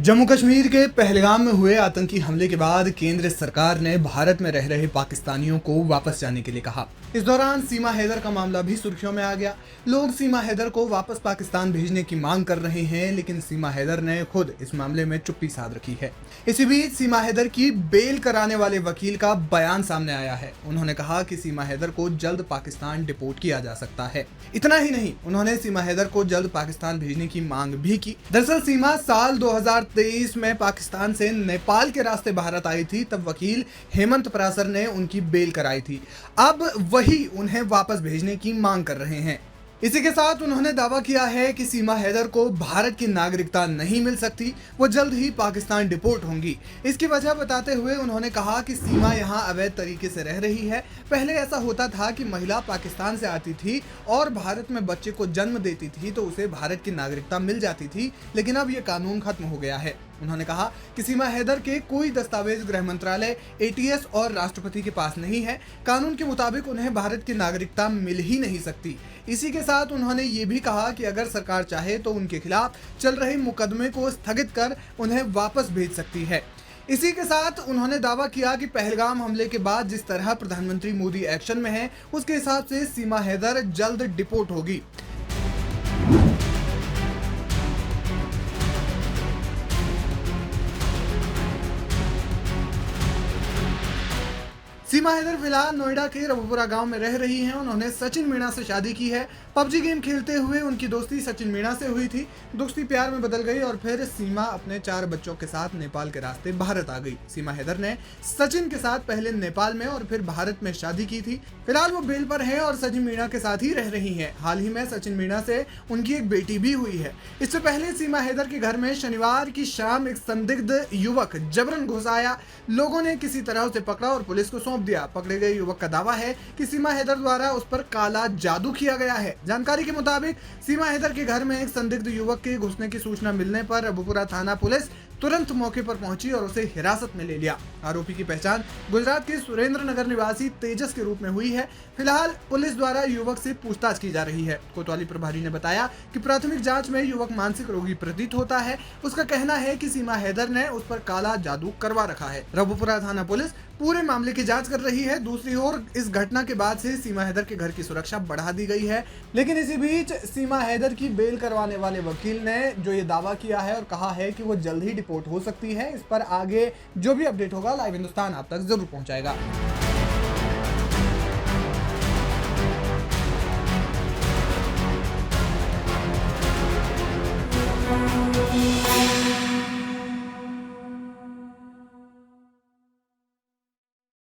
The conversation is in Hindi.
जम्मू कश्मीर के पहलगाम में हुए आतंकी हमले के बाद केंद्र सरकार ने भारत में रह रहे पाकिस्तानियों को वापस जाने के लिए कहा। इस दौरान सीमा हैदर का मामला भी सुर्खियों में आ गया। लोग सीमा हैदर को वापस पाकिस्तान भेजने की मांग कर रहे हैं, लेकिन सीमा हैदर ने खुद इस मामले में चुप्पी साध रखी है। इसी बीच सीमा हैदर की बेल कराने वाले वकील का बयान सामने आया है। उन्होंने कहा कि सीमा हैदर को जल्द पाकिस्तान डिपोर्ट किया जा सकता है। इतना ही नहीं, उन्होंने सीमा हैदर को जल्द पाकिस्तान भेजने की मांग भी की। दरअसल सीमा साल 2023 में पाकिस्तान से नेपाल के रास्ते भारत आई थी। तब वकील हेमंत परासर ने उनकी बेल कराई थी। अब वही उन्हें वापस भेजने की मांग कर रहे हैं। इसी के साथ उन्होंने दावा किया है कि सीमा हैदर को भारत की नागरिकता नहीं मिल सकती, वो जल्द ही पाकिस्तान डिपोर्ट होंगी। इसकी वजह बताते हुए उन्होंने कहा कि सीमा यहाँ अवैध तरीके से रह रही है। पहले ऐसा होता था कि महिला पाकिस्तान से आती थी और भारत में बच्चे को जन्म देती थी तो उसे भारत की नागरिकता मिल जाती थी, लेकिन अब ये कानून खत्म हो गया है। उन्होंने कहा कि सीमा हैदर के कोई दस्तावेज गृह मंत्रालय, एटीएस और राष्ट्रपति के पास नहीं है। कानून के मुताबिक उन्हें भारत की नागरिकता मिल ही नहीं सकती। इसी के साथ उन्होंने ये भी कहा कि अगर सरकार चाहे तो उनके खिलाफ चल रहे मुकदमे को स्थगित कर उन्हें वापस भेज सकती है। इसी के साथ उन्होंने दावा किया कि पहलगाम हमले के बाद जिस तरह प्रधानमंत्री मोदी एक्शन में है, उसके हिसाब से सीमा हैदर जल्द डिपोर्ट होगी। सीमा हैदर फिलहाल नोएडा के रबुपुरा गांव में रह रही हैं। उन्होंने सचिन मीणा से शादी की है। पबजी गेम खेलते हुए उनकी दोस्ती सचिन मीणा से हुई थी। दोस्ती प्यार में बदल गई और फिर सीमा अपने 4 बच्चों के साथ नेपाल के रास्ते भारत आ गई। सीमा हैदर ने सचिन के साथ पहले नेपाल में और फिर भारत में शादी की थी। फिलहाल वो बेल पर है और सचिन मीणा के साथ ही रह रही है। हाल ही में सचिन मीणा से उनकी एक बेटी भी हुई है। इससे पहले सीमा हैदर के घर में शनिवार की शाम एक संदिग्ध युवक जबरन घुस आया। लोगों ने किसी तरह उसे पकड़ा और पुलिस को सौंप दिया। पकड़े गए युवक का दावा है कि सीमा हैदर द्वारा उस पर काला जादू किया गया है। जानकारी के मुताबिक सीमा हैदर के घर में एक संदिग्ध युवक के घुसने की सूचना मिलने पर रबुपुरा थाना पुलिस तुरंत मौके पर पहुंची और उसे हिरासत में ले लिया। आरोपी की पहचान गुजरात के सुरेंद्र नगर निवासी तेजस के रूप में हुई है। फिलहाल पुलिस द्वारा युवक से पूछताछ की जा रही है। कोतवाली प्रभारी ने बताया कि प्राथमिक जांच में युवक मानसिक रोगी प्रतीत होता है। उसका कहना है कि सीमा हैदर ने उस पर काला जादू करवा रखा है। रबुपुरा थाना पुलिस पूरे मामले की जांच कर रही है। दूसरी ओर इस घटना के बाद से सीमा हैदर के घर की सुरक्षा बढ़ा दी गई है। लेकिन इसी बीच सीमा हैदर की बेल करवाने वाले वकील ने जो ये दावा किया है और कहा है कि वो जल्द ही रिपोर्ट हो सकती है। इस पर आगे जो भी अपडेट होगा लाइव हिंदुस्तान आप तक जरूर पहुंचाएगा।